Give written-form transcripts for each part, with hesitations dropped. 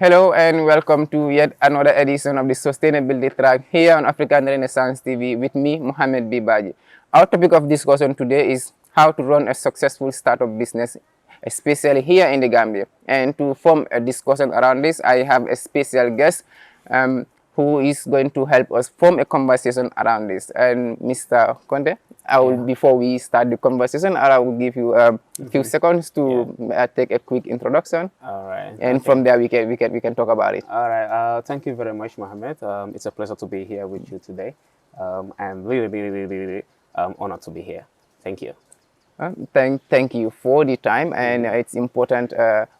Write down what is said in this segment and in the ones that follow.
Hello and welcome to yet another edition of the Sustainability Track here on African Renaissance TV with me, Mohamed Bibaji. Our topic of discussion today is how to run a successful startup business, especially here in the Gambia. And to form a discussion around this, I have a special guest who is going to help us form a conversation around this. And Mr. Conte, before we start the conversation, I will give you a few seconds to take a quick introduction. All right. And from there, we can talk about it. All right. Thank you very much, Mohammed. It's a pleasure to be here with you today. I'm really honored to be here. Thank you. Thank you for the time, and it's important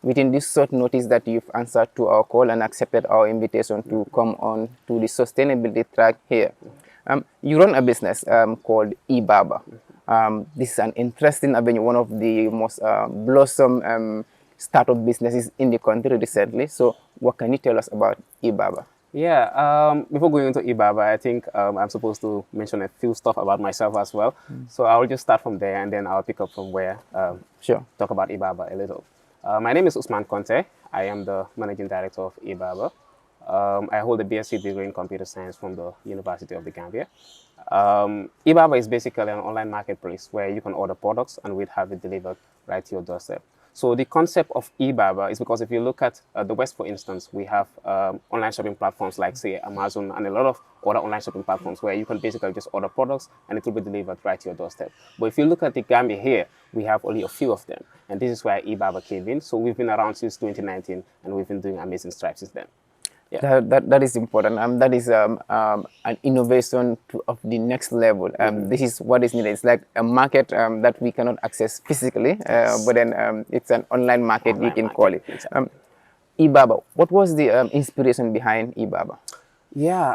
within this short notice that you've answered to our call and accepted our invitation to come on to the sustainability track here. You run a business called eBaba. This is an interesting avenue, one of the most blossom startup businesses in the country recently. So what can you tell us about eBaba? Yeah, before going into eBaba, I think I'm supposed to mention a few stuff about myself as well. So I'll just start from there and then I'll pick up from where, Sure. Talk about eBaba a little. My name is Usman Conte. I am the managing director of eBaba. I hold a BSc degree in computer science from the University of the Gambia. eBaba is basically an online marketplace where you can order products and we'd have it delivered right to your doorstep. So the concept of eBaba is because if you look at the West, for instance, we have online shopping platforms like, say, Amazon and a lot of other online shopping platforms where you can basically just order products and it will be delivered right to your doorstep. But if you look at the Gambia here, we have only a few of them. And this is where eBaba came in. So we've been around since 2019 and we've been doing amazing strides since then. Yeah. That is important. That is an innovation of the next level. This is what is needed. It's like a market that we cannot access physically, but then it's an online market, you can call it. Exactly. eBaba, what was the inspiration behind eBaba? Yeah,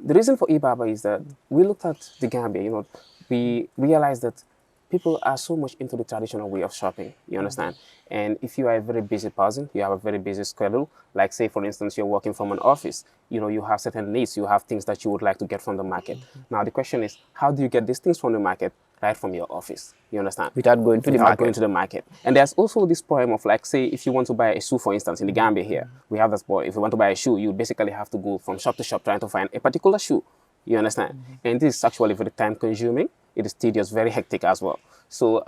the reason for eBaba is that we looked at the Gambia, we realized that people are so much into the traditional way of shopping, you understand? And if you are a very busy person, you have a very busy schedule, like say, for instance, you're working from an office, you have certain needs, you have things that you would like to get from the market. Now, the question is, how do you get these things from the market right from your office? You understand? Without going to the market. Going to the market. And there's also this problem of, like, say, if you want to buy a shoe, for instance, in the Gambia here, we have this boy. If you want to buy a shoe, you basically have to go from shop to shop trying to find a particular shoe. You understand? And this is actually very time consuming. It is tedious, very hectic as well. So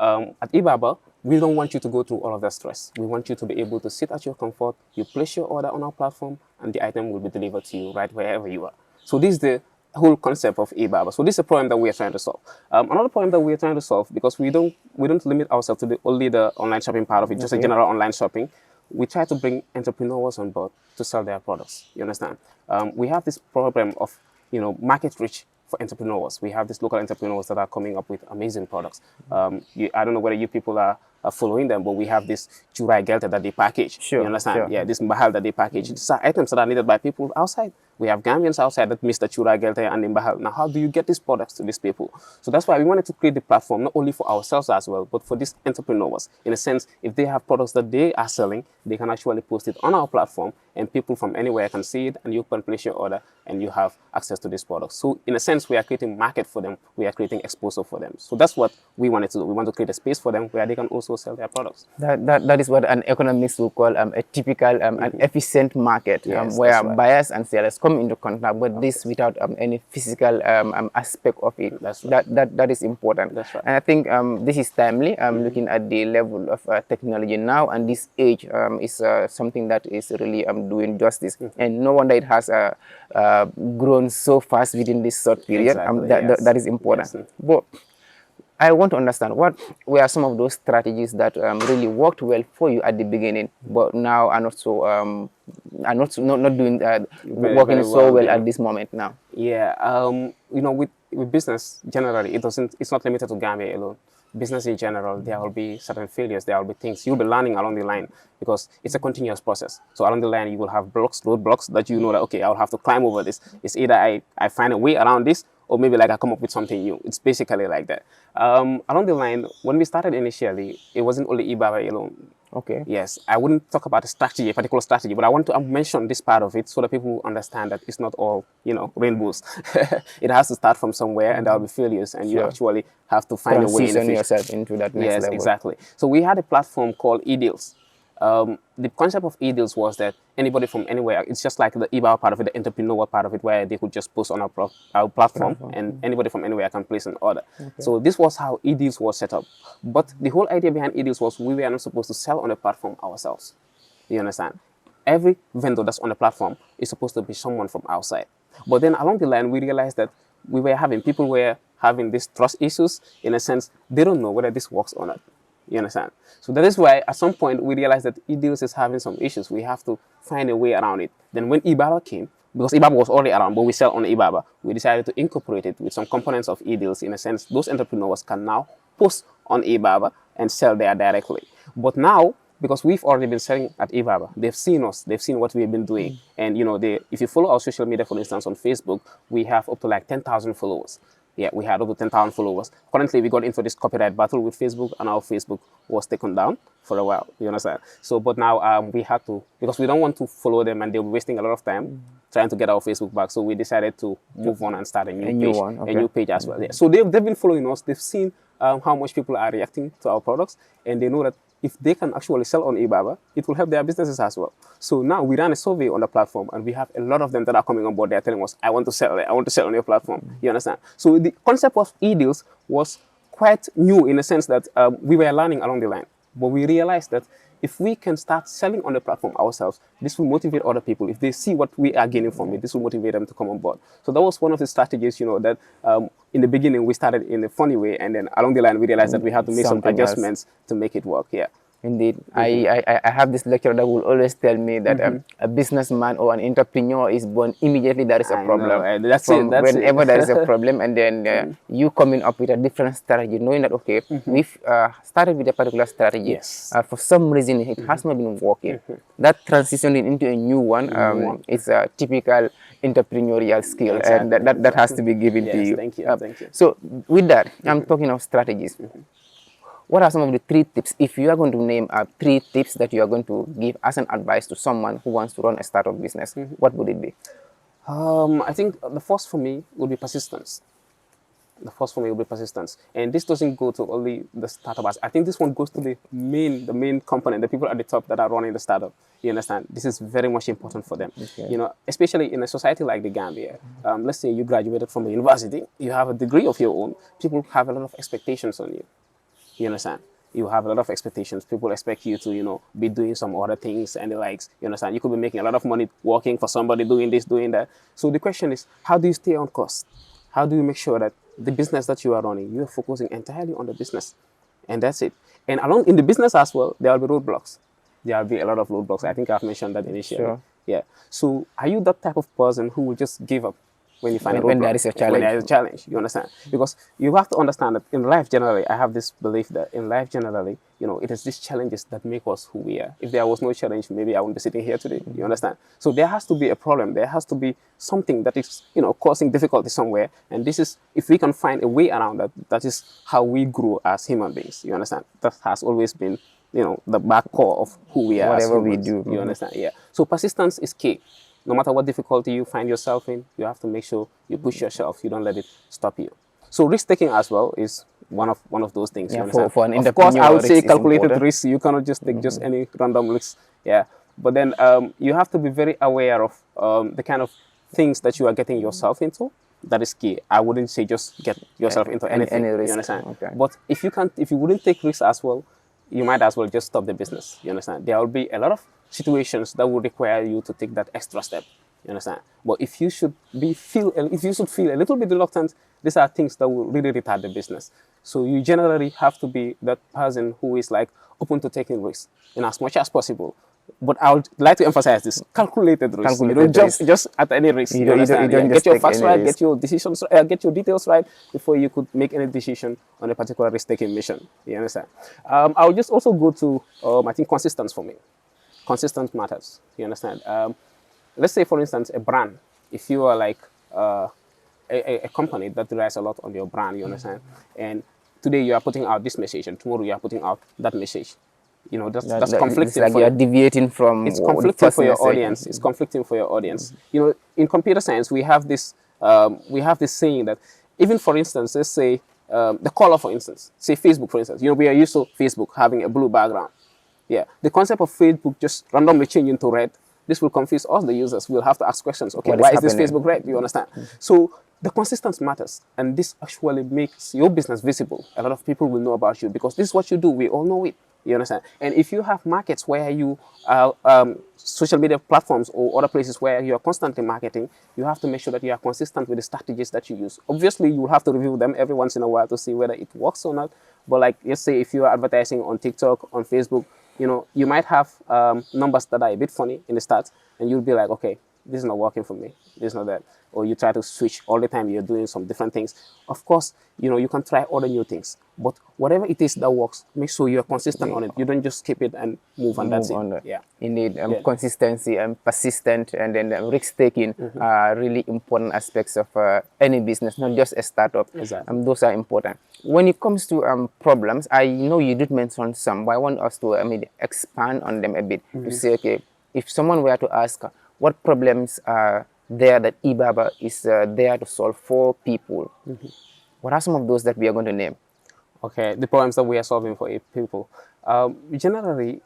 at eBaba, we don't want you to go through all of that stress. We want you to be able to sit at your comfort, you place your order on our platform, and the item will be delivered to you right wherever you are. So this is the whole concept of eBaba. So this is a problem that we are trying to solve. Another problem that we are trying to solve, because we don't limit ourselves to only the online shopping part of it, just a general online shopping. We try to bring entrepreneurs on board to sell their products. You understand? We have this problem of market reach for entrepreneurs. We have these local entrepreneurs that are coming up with amazing products. I don't know whether you people are following them, but we have this churai gelte that they package. Sure, you understand? sure. Yeah, this mbahal that they package. These are items that are needed by people outside. We have Gambians outside that miss the churai gelte and the mbahal. Now, how do you get these products to these people? So that's why we wanted to create the platform, not only for ourselves as well, but for these entrepreneurs. In a sense, if they have products that they are selling, they can actually post it on our platform and people from anywhere can see it and you can place your order and you have access to these products. So in a sense, we are creating market for them. We are creating exposure for them. So that's what we wanted to do. We want to create a space for them where they can also sell their products. That is what an economist would call a typical an efficient market, Yes, where right. buyers and sellers come into contact, but this without any physical aspect of it. That's right. That is important. That's right. And I think this is timely. Looking at the level of technology now, and this age is something that is really doing justice. And no wonder it has grown so fast within this short period. Exactly, That is important. Yes. But I want to understand what were some of those strategies that really worked well for you at the beginning, but now are not so not doing working very so well yeah. at this moment now. Yeah, with business generally, it's not limited to Gambia alone. Business in general, there will be certain failures, there will be things you'll be learning along the line because it's a continuous process. So along the line, you will have roadblocks that you know that, okay, I'll have to climb over this. It's either I find a way around this or maybe like I come up with something new. It's basically like that. Along the line, when we started initially, it wasn't only eBaba alone. Okay. Yes, I wouldn't talk about a particular strategy, but I want to mention this part of it so that people understand that it's not all, rainbows. It has to start from somewhere and there will be failures and you Sure. actually have to find a way in the Transition future. yourself into that next Yes, level. exactly. So we had a platform called eDeals. The concept of e-deals was that anybody from anywhere, it's just like the e-bar part of it, the entrepreneurial part of it, where they could just post on our platform and anybody from anywhere can place an order. So this was how e-deals was set up. But the whole idea behind e-deals was we were not supposed to sell on the platform ourselves. You understand? Every vendor that's on the platform is supposed to be someone from outside. But then along the line, we realized that people were having these trust issues. In a sense, they don't know whether this works or not. You understand? So that is why at some point we realized that e-deals is having some issues. We have to find a way around it. Then when eBaba came, because eBaba was already around, but we sell on eBaba, we decided to incorporate it with some components of e-deals. In a sense, those entrepreneurs can now post on eBaba and sell there directly. But now, because we've already been selling at eBaba, they've seen us, they've seen what we've been doing. And if you follow our social media, for instance, on Facebook, we have up to like 10,000 followers. Yeah, we had over 10,000 followers. Currently, we got into this copyright battle with Facebook, and our Facebook was taken down for a while. You understand? So, but now we had to, because we don't want to follow them and they'll be wasting a lot of time trying to get our Facebook back. So we decided to move on and start a new page as well. Yeah. So they've been following us. They've seen how much people are reacting to our products, and they know that if they can actually sell on eBaba, it will help their businesses as well. So now we ran a survey on the platform, and we have a lot of them that are coming on board. They're telling us, I want to sell on your platform. You understand? So the concept of e-deals was quite new in the sense that we were learning along the line. But we realized that if we can start selling on the platform ourselves, this will motivate other people. If they see what we are gaining from it, this will motivate them to come on board. So that was one of the strategies, that in the beginning we started in a funny way, and then along the line we realized that we had to make some adjustments to make it work. Yeah. Indeed. I have this lecturer that will always tell me that a businessman or an entrepreneur is born immediately there is a problem. That's whenever there is a problem, and then you coming up with a different strategy, knowing that, okay, we've started with a particular strategy. Yes. For some reason, it has not been working. That transitioning into a new one is a typical entrepreneurial skill, and that has to be given to you. Thank you. Thank you. So with that, I'm talking of strategies. What are some of the 3 tips, if you are going to name 3 tips that you are going to give as an advice to someone who wants to run a startup business, what would it be? I think the first for me would be persistence. And this doesn't go to only the startups. I think this one goes to the main component, the people at the top that are running the startup. You understand? This is very much important for them. Okay. Especially in a society like the Gambia. Let's say you graduated from a university, you have a degree of your own. People have a lot of expectations on you. You understand? You have a lot of expectations. People expect you to, be doing some other things and the likes. You understand? You could be making a lot of money working for somebody, doing this, doing that. So the question is, how do you stay on course? How do you make sure that the business that you are running, you are focusing entirely on the business? And that's it. And along in the business as well, there will be roadblocks. There will be a lot of roadblocks. I think I've mentioned that initially. Sure. Yeah. So are you that type of person who will just give up when you find when there is a challenge? When there is a challenge, you understand? Because you have to understand that in life generally, I have this belief that in life generally, it is these challenges that make us who we are. If there was no challenge, maybe I wouldn't be sitting here today. You understand? So there has to be a problem. There has to be something that is, causing difficulty somewhere. And this is, if we can find a way around that, that is how we grow as human beings. You understand? That has always been, the back core of who we are. Whatever we do. You understand? Yeah. So persistence is key. No matter what difficulty you find yourself in, you have to make sure you push yourself. You don't let it stop you. So risk taking as well is one of those things. Yeah, you understand? For an of course, I would say calculated important. risk. You cannot just take just any random risk. Yeah, but then you have to be very aware of the kind of things that you are getting yourself into. That is key. I wouldn't say just get yourself into anything. Any risk. You understand? Okay. But if you wouldn't take risks as well, you might as well just stop the business. You understand? There will be a lot of situations that will require you to take that extra step. You understand? But if you should feel a little bit reluctant, these are things that will really retard the business. So you generally have to be that person who is like open to taking risks in as much as possible. But I would like to emphasize this: calculated risk. You don't jump just at any risk. You don't get your facts right, get your decisions, get your details right before you could make any decision on a particular risk-taking mission. You understand? I would just also go to I think consistency for me. Consistent matters. You understand? Let's say, for instance, a brand. If you are like a company that relies a lot on your brand, you understand? And today you are putting out this message, and tomorrow you are putting out that message. That's conflicting. It's like you are deviating from. It's conflicting for your audience. It's conflicting for your audience. In computer science, we have this saying that even, for instance, let's say the color, for instance, say Facebook, for instance. We are used to Facebook having a blue background. Yeah, the concept of Facebook just randomly changing to red, this will confuse us, the users. We'll have to ask questions. Okay, What why is is this happening? Facebook red? You understand? So the consistency matters, and this actually makes your business visible. A lot of people will know about you because this is what you do. We all know it. You understand? And if you have markets where you social media platforms or other places where you are constantly marketing, you have to make sure that you are consistent with the strategies that you use. Obviously, you will have to review them every once in a while to see whether it works or not. But like, let's say if you are advertising on TikTok, on Facebook, you know, you might have numbers that are a bit funny in the start, and you'll be like, okay, this is not working for me. This is not that. Or you try to switch all the time. You're doing some different things. Of course, you know, you can try other new things. But whatever it is that works, make sure you're consistent on it. You don't just skip it and move and that's Move it. on. Yeah. Indeed, Yeah. consistency and persistent, and then risk taking are really important aspects of any business, not just a startup. Exactly. Those are important. When it comes to problems, I know you did mention some, but I want us to expand on them a bit to say, okay, if someone were to ask what problems are there that eBaba is there to solve for people, what are some of those that we are going to name? Okay, the problems that we are solving for people. Generally,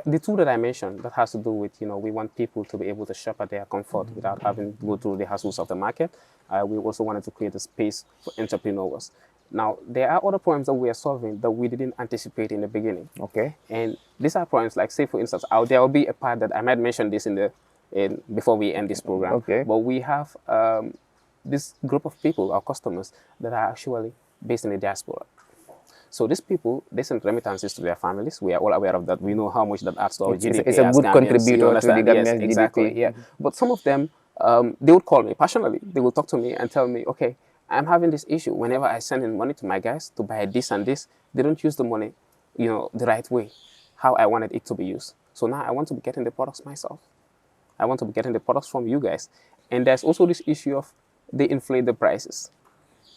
the two that I mentioned that has to do with, you know, we want people to be able to shop at their comfort without having to go through the hassles of the market. We also wanted to create a space for entrepreneurs. Now, there are other problems that we are solving that we didn't anticipate in the beginning. Okay. And these are problems like, say, for instance, there will be a part that I might mention this before we end this program. Okay. But we have this group of people, our customers, that are actually based in the diaspora. So these people, they send remittances to their families. We are all aware of that. We know how much that adds to our GDP. It's a as good Gambians. contributor You to the understand? Yes, Gambian's exactly. GDP. Yeah. But some of them, they would call me passionately. They will talk to me and tell me, okay, I'm having this issue. Whenever I send in money to my guys to buy this and this, they don't use the money, you know, the right way, how I wanted it to be used. So now I want to be getting the products myself. I want to be getting the products from you guys. And there's also this issue of they inflate the prices.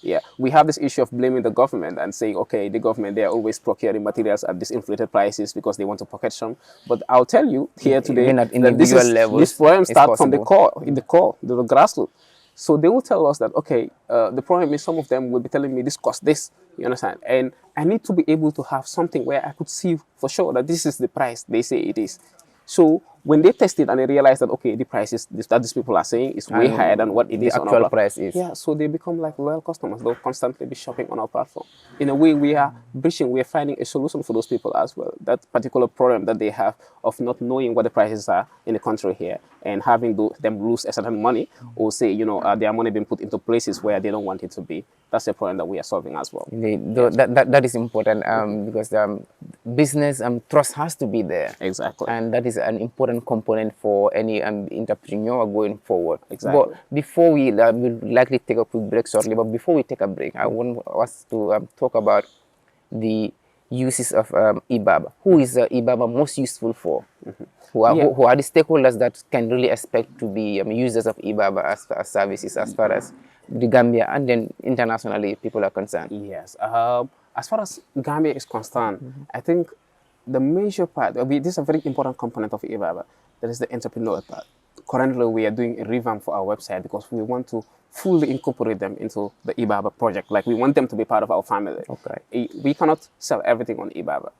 Yeah, we have this issue of blaming the government and saying, okay, the government, they're always procuring materials at these inflated prices because they want to pocket some. But I'll tell you here today Even at that individual this levels, problem it's starts from the possible. core, the grassroots. So they will tell us that, okay, the problem is some of them will be telling me this costs this, you understand? And I need to be able to have something where I could see for sure that this is the price they say it is. So when they test it and they realize that, okay, the prices that these people are saying is way And higher than what it the is on our actual platform. price is. Yeah, so they become like loyal customers. They'll constantly be shopping on our platform. In a way, we are finding a solution for those people as well. That particular problem that they have of not knowing what the prices are in the country here and having them lose a certain money or say, you know, their money being put into places where they don't want it to be. That's a problem that we are solving as well. That is important because business trust has to be there. Exactly. And that is an important component for any entrepreneur going forward. Exactly. But before we'll likely take a quick break shortly, but before we take a break, I want us to talk about the uses of eBaba. Who is eBaba most useful for? Who are the stakeholders that can really expect to be users of eBaba as services, as far as the Gambia and then internationally people are concerned? Yes. As far as Gambia is concerned, I think the major part, this is a very important component of eBaba, that is the entrepreneur part. Currently, we are doing a revamp for our website because we want to fully incorporate them into the eBaba project. Like, we want them to be part of our family. Okay. We cannot sell everything on eBaba.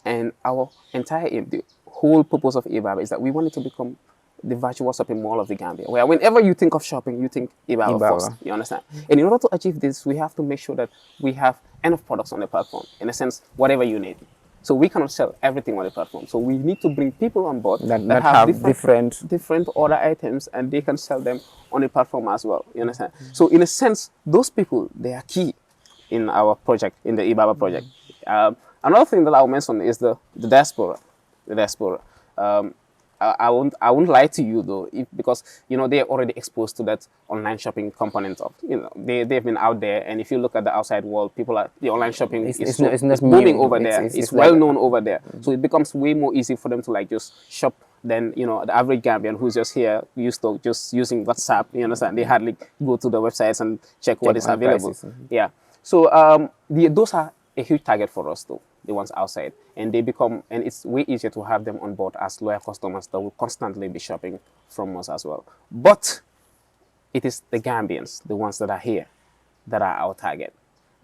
And our entire aim, the whole purpose of eBaba is that we want it to become the virtual shopping mall of the Gambia, where whenever you think of shopping, you think eBaba first. You understand? And in order to achieve this, we have to make sure that we have enough products on the platform. In a sense, whatever you need. So we cannot sell everything on the platform. So we need to bring people on board that have different other items, and they can sell them on the platform as well. You understand? So in a sense, those people, they are key in our project, in the eBaba project. Another thing that I'll mention is the diaspora. The diaspora. I won't lie to you though, because you know they're already exposed to that online shopping component of, you know, they've been out there, and if you look at the outside world, the online shopping is booming over there. It's well known over there, so it becomes way more easy for them to like just shop than, you know, the average Gambian who's just here used to just using WhatsApp. You understand? They hardly go to the websites and check what is available. Yeah. So those are a huge target for us though, the ones outside, and it's way easier to have them on board as loyal customers that will constantly be shopping from us as well. But it is the Gambians, the ones that are here, that are our target.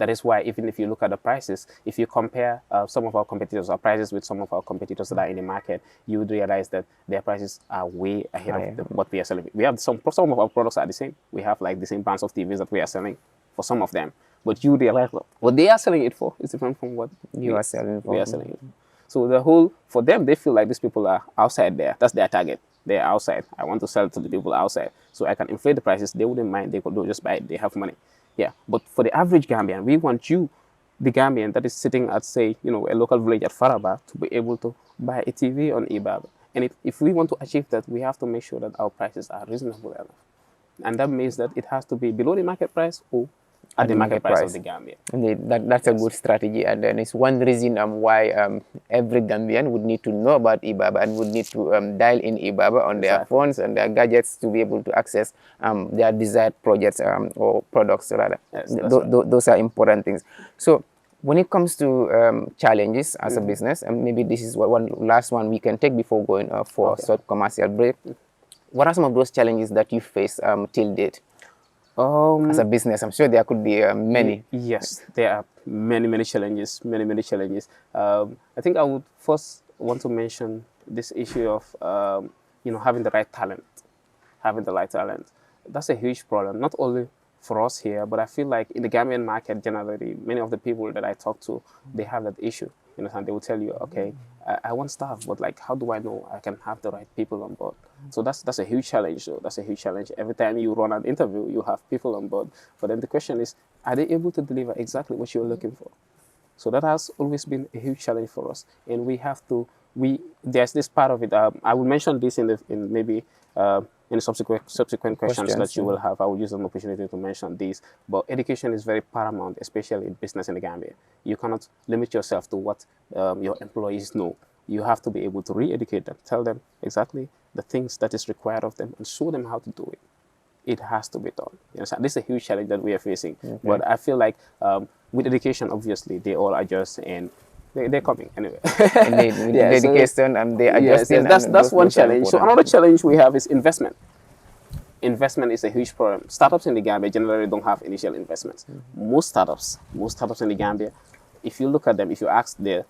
That is why even if you look at the prices, if you compare some of our competitors, our prices with some of our competitors that are in the market, you would realize that their prices are way ahead of what we are selling. We have some of our products are the same. We have like the same brands of TVs that we are selling for some of them. But you realize what they are selling it for is different from what You are selling for. we are selling it for. So the whole, for them, they feel like these people are outside there. That's their target. They're outside. I want to sell to the people outside. So I can inflate the prices. They wouldn't mind. They could do just buy it. They have money. Yeah. But for the average Gambian, we want you, the Gambian that is sitting at, say, a local village at Faraba, to be able to buy a TV on eBab. And if we want to achieve that, we have to make sure that our prices are reasonable enough. And that means that it has to be below the market price or at the market price of the Gambia. Indeed, that's a good strategy, and then it's one reason why every Gambian would need to know about eBaba and would need to dial in eBaba on their phones and their gadgets to be able to access their desired projects or products rather. Yes, Those are important things. So when it comes to challenges as a business, and maybe this is one last one we can take before going for a short commercial break. What are some of those challenges that you face till date? As a business, I'm sure there could be many. Yes, there are many challenges, many challenges. I think I would first want to mention this issue of having the right talent. Having the right talent. That's a huge problem, not only for us here, but I feel like in the Gambian market generally, many of the people that I talk to, they have that issue. And they will tell you, okay, I want staff, but like, how do I know I can have the right people on board? So that's a huge challenge. So that's a huge challenge. Every time you run an interview, you have people on board. But then the question is, are they able to deliver exactly what you're looking for? So that has always been a huge challenge for us, and we have to. There's this part of it. I will mention this in the subsequent questions that you will have. I will use an opportunity to mention these. But education is very paramount, especially in business in the Gambia. You cannot limit yourself to what your employees know. You have to be able to re-educate them, tell them exactly the things that is required of them, and show them how to do it. It has to be done. This is a huge challenge that we are facing. Okay. But I feel like with education, obviously, they all adjust and they're coming anyway. Indeed, with dedication and they adjust. Yes, that's one challenge. So another challenge we have is investment. Investment is a huge problem. Startups in the Gambia generally don't have initial investments. Most startups in the Gambia, if you look at them, if you ask the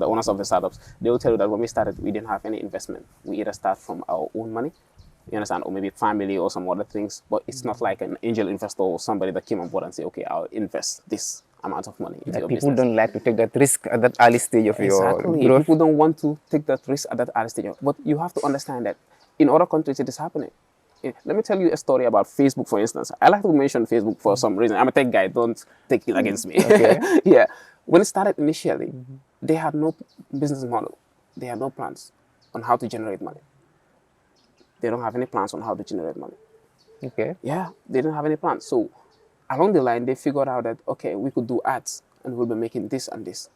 owners of the startups, they will tell you that when we started, we didn't have any investment. We either start from our own money, you understand, or maybe family or some other things, but it's not like an angel investor or somebody that came on board and say, okay, I'll invest this amount of money into your people business. Don't like to take that risk at that early stage of your growth. People don't want to take that risk at that early stage. But you have to understand that in other countries, it is happening. Let me tell you a story about Facebook, for instance. I like to mention Facebook for some reason. I'm a tech guy. Don't take it against me. Okay. Yeah. When it started initially, they had no business model. They had no plans on how to generate money. They don't have any plans on how to generate money. Okay. Yeah, they don't have any plans. So along the line, they figured out that, okay, we could do ads and we'll be making this and this.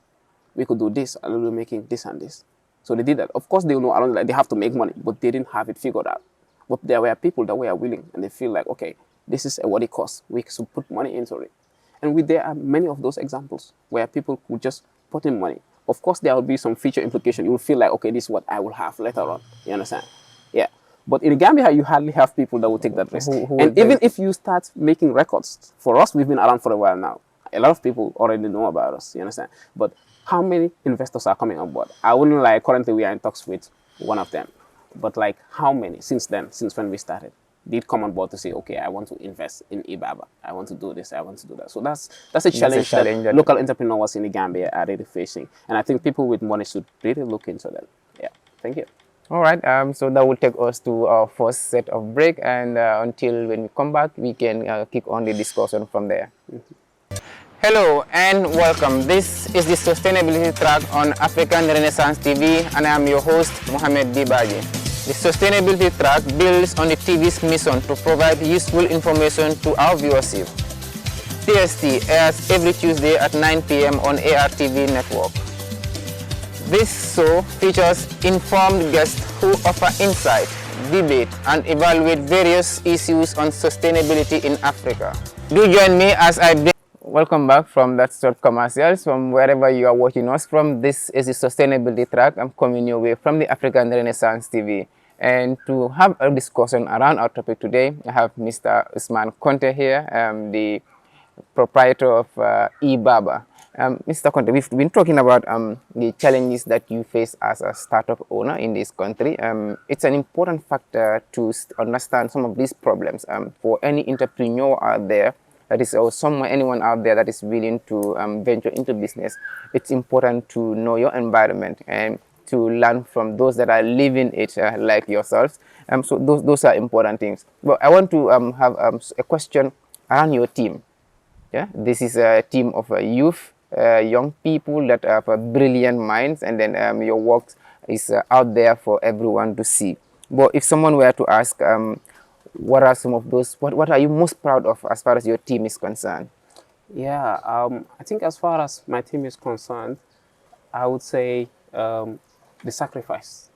We could do this and we'll be making this and this. So they did that. Of course, they know along the line they have to make money, but they didn't have it figured out. But there were people that were willing and they feel like, okay, this is what it costs. We should put money into it. And there are many of those examples where people could just put in money. Of course, there will be some future implication. You will feel like, okay, this is what I will have later on. You understand? Yeah. But in Gambia, you hardly have people that will take that risk. And even if you start making records, for us, we've been around for a while now. A lot of people already know about us, you understand? But how many investors are coming on board? I wouldn't lie, currently we are in talks with one of them. But like how many since then, since when we started, did come on board to say, okay, I want to invest in eBaba. I want to do this, I want to do that. So that's a challenge that local entrepreneurs in the Gambia are really facing. And I think people with money should really look into that. Yeah, thank you. All right, so that will take us to our first set of break, and until when we come back, we can kick on the discussion from there. Hello and welcome. This is the Sustainability Track on African Renaissance TV, and I am your host, Mohamed Bibaji. The Sustainability Track builds on the TV's mission to provide useful information to our viewership. TST airs every Tuesday at 9 p.m. on ARTV network. This show features informed guests who offer insight, debate, and evaluate various issues on sustainability in Africa. Do join me as I bring... Welcome back from that short commercials from wherever you are watching us from. This is the Sustainability Track. I'm coming your way from the African Renaissance TV. And to have a discussion around our topic today, I have Mr. Usman Conte here, the proprietor of eBaba. Mr. Conte, we've been talking about the challenges that you face as a startup owner in this country. It's an important factor to understand some of these problems for any entrepreneur out there that is, or anyone out there that is willing to venture into business. It's important to know your environment and to learn from those that are living it like yourselves. So those are important things. But I want to have a question around your team. Yeah, this is a team of youth, young people that have brilliant minds, and then your work is out there for everyone to see. But if someone were to ask, what are some of those? What are you most proud of as far as your team is concerned? Yeah, I think as far as my team is concerned, I would say the sacrifice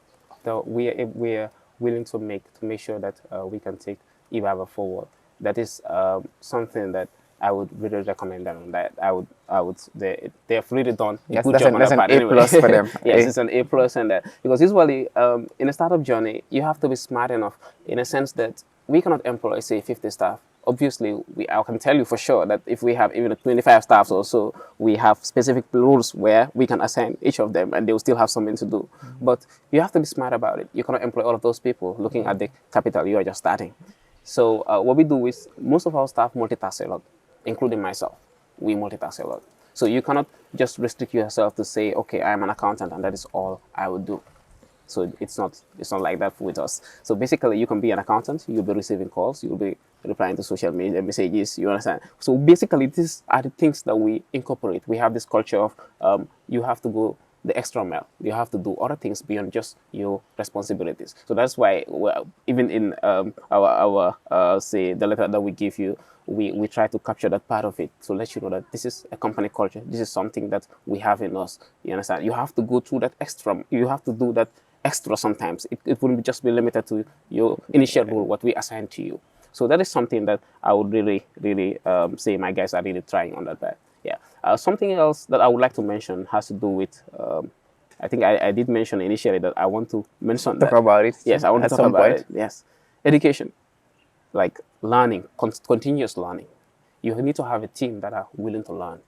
that we are willing to make sure that we can take eBaba forward. That is something that I would really recommend them. That they have really done a Yes, good job on that's that an part A anyway. plus for them. Yes, it's an A plus and that, because usually in a startup journey you have to be smart enough in a sense that we cannot employ, say, 50 staff. Obviously, I can tell you for sure that if we have even 25 staffs or so, we have specific rules where we can assign each of them and they will still have something to do. But you have to be smart about it. You cannot employ all of those people looking at the capital you are just starting. So what we do is most of our staff multitask a lot, including myself. We multitask a lot. So you cannot just restrict yourself to say, okay, I'm an accountant and that is all I would do. So it's not like that with us. So basically, you can be an accountant, you'll be receiving calls, you'll be replying to social media messages. You understand? So basically, these are the things that we incorporate. We have this culture of you have to go the extra mile. You have to do other things beyond just your responsibilities. So that's why, well, even in our say the letter that we give you, we try to capture that part of it to let you know that this is a company culture. This is something that we have in us. You understand? You have to go through that extra. You have to do that extra sometimes. It wouldn't just be limited to your initial role, what we assign to you. So that is something that I would really say my guys are really trying on that part. Yeah. Something else that I would like to mention has to do with, I think I did mention initially that I want to mention Talk that. about it. Yes, I want to at talk some about point. it. Yes. Education, like learning, continuous learning. You need to have a team that are willing to learn.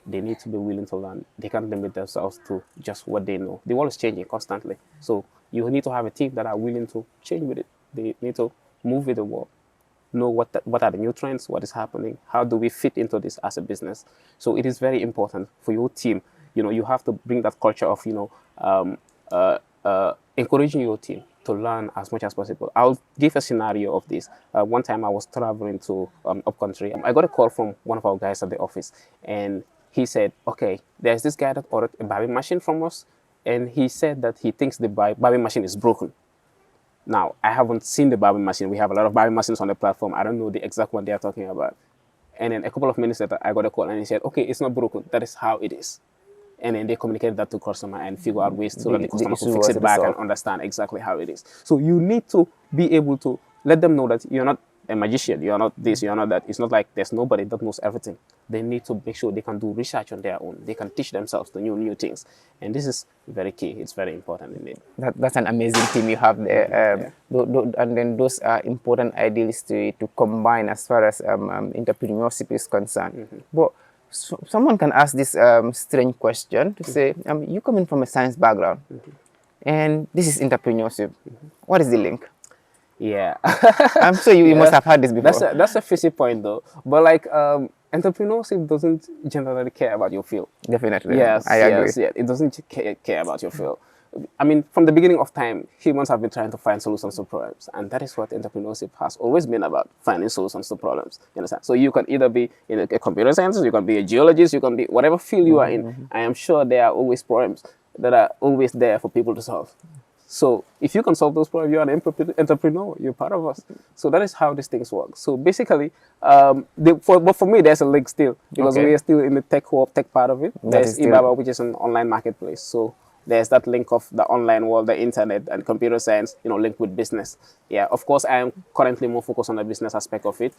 They need to be willing to learn. They can't limit themselves to just what they know. The world is changing constantly. So you need to have a team that are willing to change with it. They need to move with the world, know what are the new trends, what is happening, how do we fit into this as a business. So it is very important for your team. You know, you have to bring that culture of, encouraging your team to learn as much as possible. I'll give a scenario of this. One time I was traveling to upcountry. I got a call from one of our guys at the office, and he said, okay, there's this guy that ordered a barbing machine from us, and he said that he thinks the barbing machine is broken. Now, I haven't seen the barbing machine. We have a lot of barbing machines on the platform. I don't know the exact one they are talking about. And then a couple of minutes later, I got a call and he said, okay, it's not broken. That is how it is. And then they communicated that to customer and figure out ways so that the customer could fix it back and understand exactly how it is. So you need to be able to let them know that you're not a magician, you're not this, you're not that. It's not like there's nobody that knows everything. They need to make sure they can do research on their own. They can teach themselves the new things. And this is very key. It's very important indeed. That's an amazing team you have there. And then those are important ideals to combine as far as entrepreneurship is concerned. But someone can ask this strange question to say, you coming from a science background, and this is entrepreneurship. What is the link? Yeah. I'm sure you must have heard this before. That's a fishy point though. But like entrepreneurship doesn't generally care about your field. Definitely. Yes, I agree. yes, yeah. It doesn't care about your field. I mean, from the beginning of time, humans have been trying to find solutions to problems, and that is what entrepreneurship has always been about: finding solutions to problems. You understand? So you can either be in a computer science, you can be a geologist, you can be whatever field you are in. I am sure there are always problems that are always there for people to solve. So if you can solve those problems, you're an entrepreneur. You're part of us. So that is how these things work. So basically, but for me, there's a link still because we are still in the tech part of it. There's eBaba, which is an online marketplace. So there's that link of the online world, the internet, and computer science, linked with business. Yeah, of course, I am currently more focused on the business aspect of it.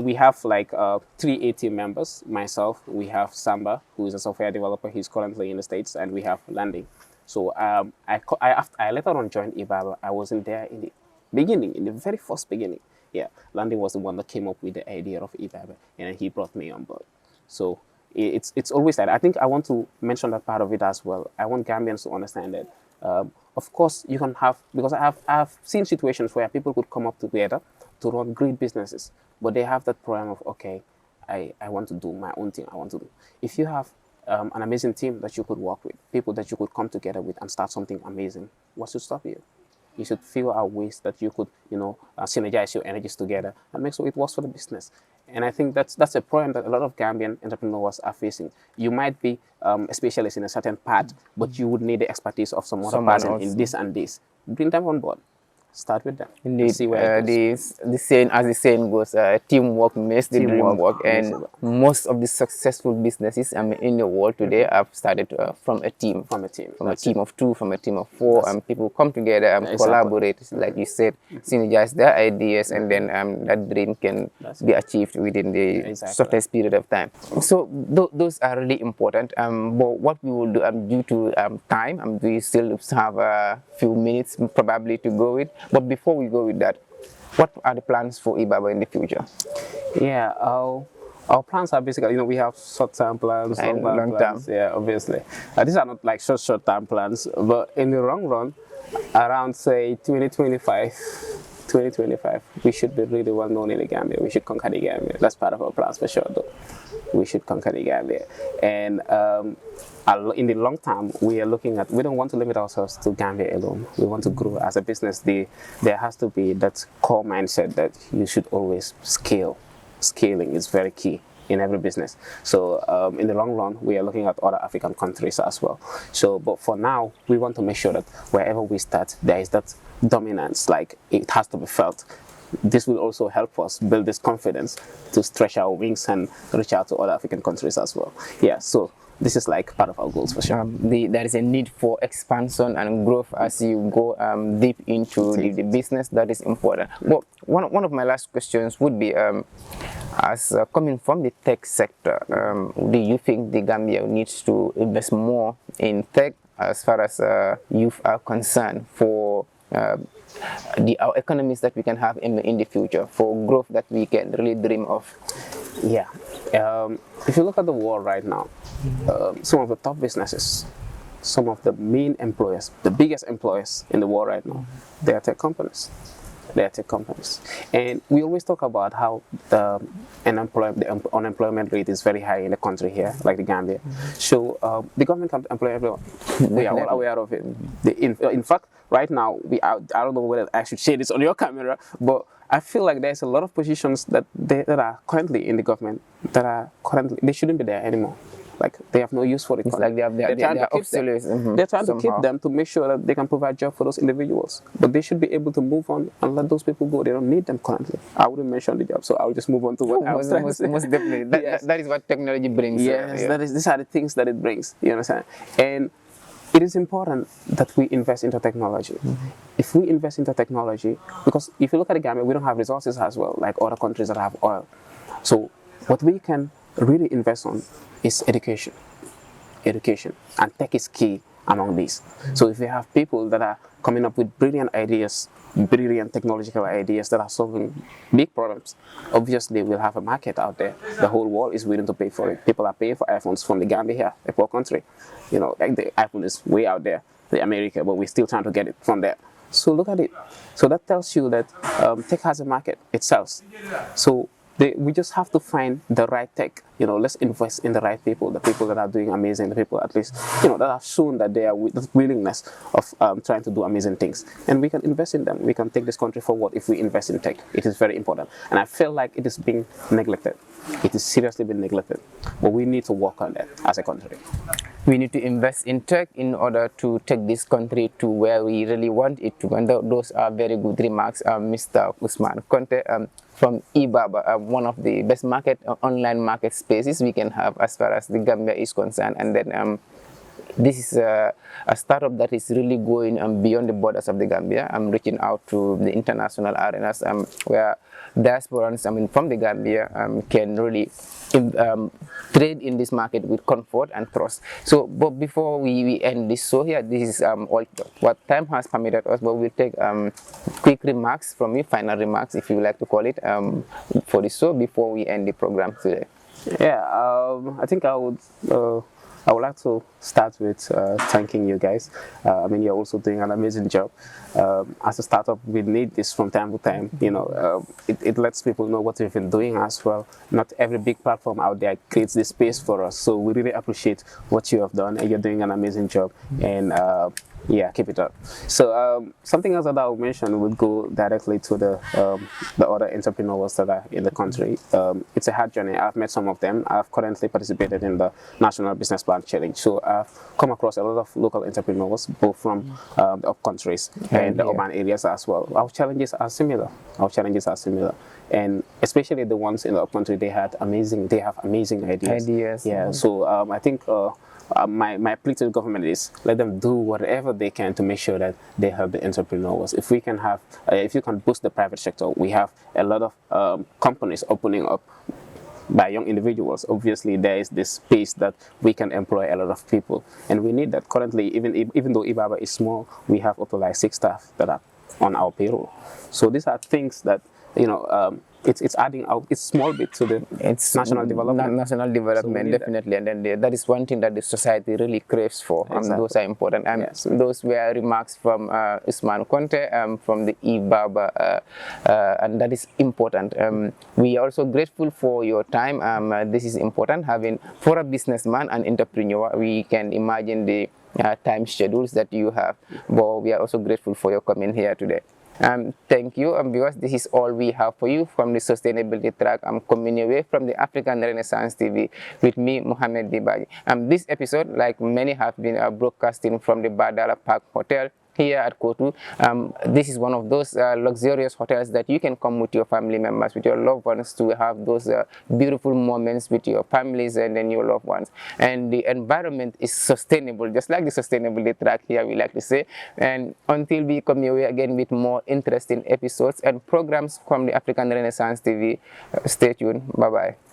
We have like 3 A team members. Myself, we have Samba, who is a software developer. He's currently in the States, and we have Landing. So I later on joined eBaba. I wasn't there in the beginning, in the very first beginning. Yeah, Landy was the one that came up with the idea of eBaba, and then he brought me on board. So it's always that. I think I want to mention that part of it as well. I want Gambians to understand that. Of course, you can have, because I've seen situations where people could come up together to run great businesses, but they have that problem of, okay, I want to do my own thing. I want to do. If you have an amazing team that you could work with, people that you could come together with and start something amazing, what should stop you? You should figure out ways that you could, synergize your energies together and make sure it works for the business. And I think that's a problem that a lot of Gambian entrepreneurs are facing. You might be a specialist in a certain part, but you would need the expertise of some other Someone person else. in this and this. Bring them on board. Start with them. And Indeed, see where it goes. the saying, as the saying goes, teamwork makes the dream Teamwork work, makes and it work. most of the successful businesses in the world today have started from a team, From a team. from a That's team of two, from a team of four, and people come together and Exactly. collaborate, like you said, synergize their ideas, and then that dream can That's be achieved within the Exactly. shortest period of time. So those are really important. But what we will do, due to time, we still have a few minutes probably to go with. But before we go with that, what are the plans for eBaba in the future? Yeah, our plans are basically, we have short-term plans, And long-term long-term. plans. Yeah, obviously. These are not like short-term plans, but in the long run, around say 2025, we should be really well known in the Gambia. We should conquer the Gambia. That's part of our plans for sure, though. We should conquer the Gambia. And in the long term, we don't want to limit ourselves to Gambia alone. We want to grow as a business. There has to be that core mindset that you should always scale. Scaling is very key in every business. So in the long run, we are looking at other African countries as well. So, but for now, we want to make sure that wherever we start, there is that dominance, like it has to be felt. This will also help us build this confidence to stretch our wings and reach out to other African countries as well. Yeah, so this is like part of our goals for sure. There is a need for expansion and growth as you go deep into the business. That is important. Well, one of my last questions would be, as coming from the tech sector, do you think the Gambia needs to invest more in tech as far as youth are concerned for our economies that we can have in the future, for growth that we can really dream of? Yeah. If you look at the world right now, some of the top businesses, some of the main employers, the biggest employers in the world right now, they are tech companies. They are tech companies. And we always talk about how the unemployment rate is very high in the country here, like the Gambia. So the government can employ everyone. We are all aware of it. In fact, right now, I don't know whether I should share this on your camera, but I feel like there's a lot of positions that are currently in the government they shouldn't be there anymore. Like they have no use for it. It's like they're obsolete. They're trying to keep them to make sure that they can provide jobs for those individuals. But they should be able to move on and let those people go. They don't need them currently. I wouldn't mention the job, so I'll just move on to what I was trying to say. Most definitely. That is what technology brings. Yes, these are the things that it brings. You understand? And it is important that we invest into technology. If we invest into technology, because if you look at the Gambia, we don't have resources as well, like other countries that have oil. So what we can really invest on is education. Education. And tech is key among these. So if we have people that are coming up with brilliant ideas, brilliant technological ideas that are solving big problems, obviously we'll have a market out there. The whole world is willing to pay for it. People are paying for iPhones from the Gambia here, a poor country. Like the iPhone is way out there, the America, but we're still trying to get it from there. So look at it. So that tells you that tech has a market itself. So we just have to find the right tech. Let's invest in the right people, the people that are doing amazing, the people at least, that have shown that they are with the willingness of trying to do amazing things. And we can invest in them. We can take this country forward if we invest in tech. It is very important. And I feel like it is being neglected. It is seriously being neglected. But we need to work on that as a country. We need to invest in tech in order to take this country to where we really want it to. And those are very good remarks, Mr. Usman Conte, from eBaba, one of the best online market spaces we can have as far as the Gambia is concerned. And then this is a startup that is really going beyond the borders of the Gambia. I'm reaching out to the international arenas where diasporans, from the Gambia can really trade in this market with comfort and trust. So, but before we end this show here, this is all what time has permitted us, but we'll take quick remarks from you, final remarks, if you like to call it, for the show before we end the program today. Yeah, I think I would like to start with thanking you guys. I mean, you're also doing an amazing job. As a startup, we need this from time to time. You know, it lets people know what we've been doing as well. Not every big platform out there creates this space for us. So we really appreciate what you have done, and you're doing an amazing job. And yeah, keep it up. So something else that I would mention would go directly to the other entrepreneurs that are in the country. It's a hard journey. I've met some of them. I've currently participated in the National Business Plan Challenge. So I've come across a lot of local entrepreneurs, both from the up countries and the urban areas as well. Our challenges are similar. And especially the ones in the up country, they have amazing ideas. Yeah. So I think my plea to the government is let them do whatever they can to make sure that they help the entrepreneurs. If we can have, if you can boost the private sector, we have a lot of companies opening up by young individuals. Obviously, there is this space that we can employ a lot of people, and we need that. Currently, even though Ibaba is small, we have up to like 6 staff that are on our payroll. So these are things that, you know, it's adding out. It's small bit to the national development. National development, so definitely, and then that is one thing that the society really craves for. Exactly. Those are important. And yes, those were remarks from Usman Conte from the Ibaba, and that is important. We are also grateful for your time. This is important. For a businessman and entrepreneur, we can imagine the time schedules that you have. But we are also grateful for your coming here today. Thank you, because this is all we have for you from the Sustainability Track. I'm coming away from the African Renaissance TV with me, Mohamed Bibaji. This episode, like many, have been broadcasting from the Badala Park Hotel here at Kotu. This is one of those luxurious hotels that you can come with your family members, with your loved ones, to have those beautiful moments with your families and then your loved ones. And the environment is sustainable, just like the Sustainability Track here, we like to say. And until we come your way again with more interesting episodes and programs from the African Renaissance TV, stay tuned. Bye-bye.